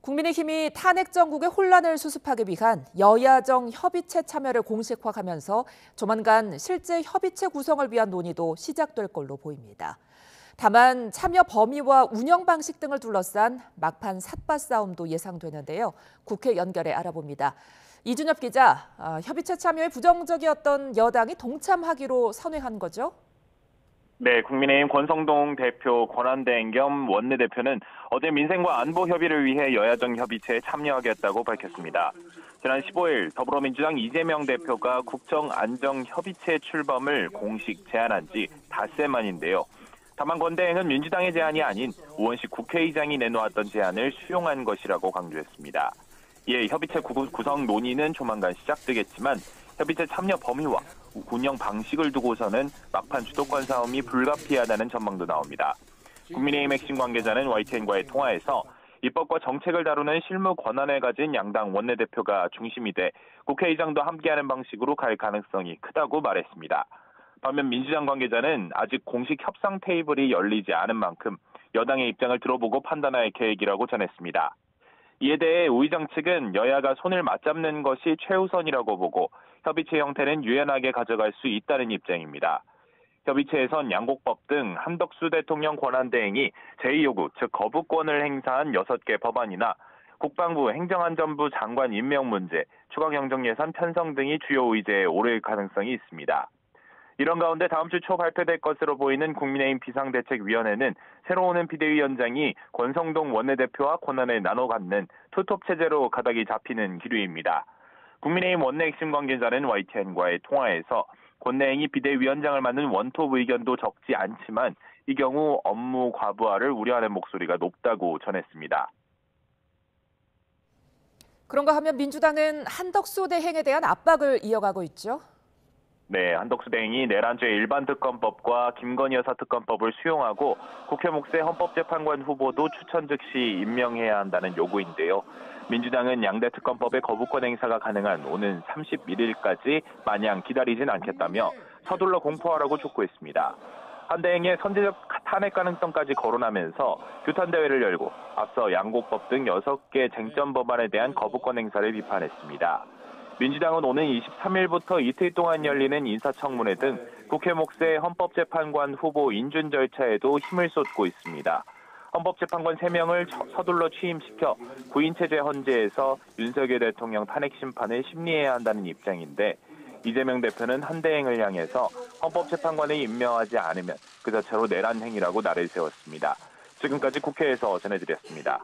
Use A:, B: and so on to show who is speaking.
A: 국민의힘이 탄핵 정국의 혼란을 수습하기 위한 여야정 협의체 참여를 공식화하면서 조만간 실제 협의체 구성을 위한 논의도 시작될 걸로 보입니다. 다만 참여 범위와 운영 방식 등을 둘러싼 막판 삿바 싸움도 예상되는데요. 국회 연결해 알아봅니다. 이준엽 기자, 협의체 참여에 부정적이었던 여당이 동참하기로 선회한 거죠?
B: 네, 국민의힘 권성동 대표 권한대행 겸 원내대표는 어제 민생과 안보 협의를 위해 여야정 협의체에 참여하겠다고 밝혔습니다. 지난 15일 더불어민주당 이재명 대표가 국정안정협의체 출범을 공식 제안한 지 닷새 만인데요. 다만 권 대행은 민주당의 제안이 아닌 우원식 국회의장이 내놓았던 제안을 수용한 것이라고 강조했습니다. 이에 협의체 구성 논의는 조만간 시작되겠지만 협의체 참여 범위와 운영 방식을 두고서는 막판 주도권 싸움이 불가피하다는 전망도 나옵니다. 국민의힘 핵심 관계자는 YTN과의 통화에서 입법과 정책을 다루는 실무 권한을 가진 양당 원내대표가 중심이 돼 국회의장도 함께하는 방식으로 갈 가능성이 크다고 말했습니다. 반면 민주당 관계자는 아직 공식 협상 테이블이 열리지 않은 만큼 여당의 입장을 들어보고 판단할 계획이라고 전했습니다. 이에 대해 우 의장 측은 여야가 손을 맞잡는 것이 최우선이라고 보고 협의체 형태는 유연하게 가져갈 수 있다는 입장입니다. 협의체에선 양곡법 등 한덕수 대통령 권한대행이 제2요구, 즉 거부권을 행사한 6개 법안이나 국방부 행정안전부 장관 임명 문제, 추가경정예산 편성 등이 주요 의제에 오를 가능성이 있습니다. 이런 가운데 다음 주 초 발표될 것으로 보이는 국민의힘 비상대책위원회는 새로 오는 비대위원장이 권성동 원내대표와 권한을 나눠 갖는 투톱 체제로 가닥이 잡히는 기류입니다. 국민의힘 원내 핵심 관계자는 YTN과의 통화에서 권 대행이 비대위원장을 맡는 원톱 의견도 적지 않지만 이 경우 업무 과부하를 우려하는 목소리가 높다고 전했습니다.
A: 그런가 하면 민주당은 한덕수 대행에 대한 압박을 이어가고 있죠?
B: 네, 한덕수 대행이 내란죄 일반특검법과 김건희 여사 특검법을 수용하고 국회 몫의 헌법재판관 후보도 추천 즉시 임명해야 한다는 요구인데요. 민주당은 양대 특검법의 거부권 행사가 가능한 오는 31일까지 마냥 기다리진 않겠다며 서둘러 공포하라고 촉구했습니다. 한 대행의 선제적 탄핵 가능성까지 거론하면서 규탄대회를 열고 앞서 양곡법 등 6개 쟁점 법안에 대한 거부권 행사를 비판했습니다. 민주당은 오는 23일부터 이틀 동안 열리는 인사청문회 등 국회 몫의 헌법재판관 후보 인준 절차에도 힘을 쏟고 있습니다. 헌법재판관 3명을 서둘러 취임시켜 구인체제 헌재에서 윤석열 대통령 탄핵 심판을 심리해야 한다는 입장인데 이재명 대표는 한 대행을 향해서 헌법재판관을 임명하지 않으면 그 자체로 내란 행위라고 날을 세웠습니다. 지금까지 국회에서 전해드렸습니다.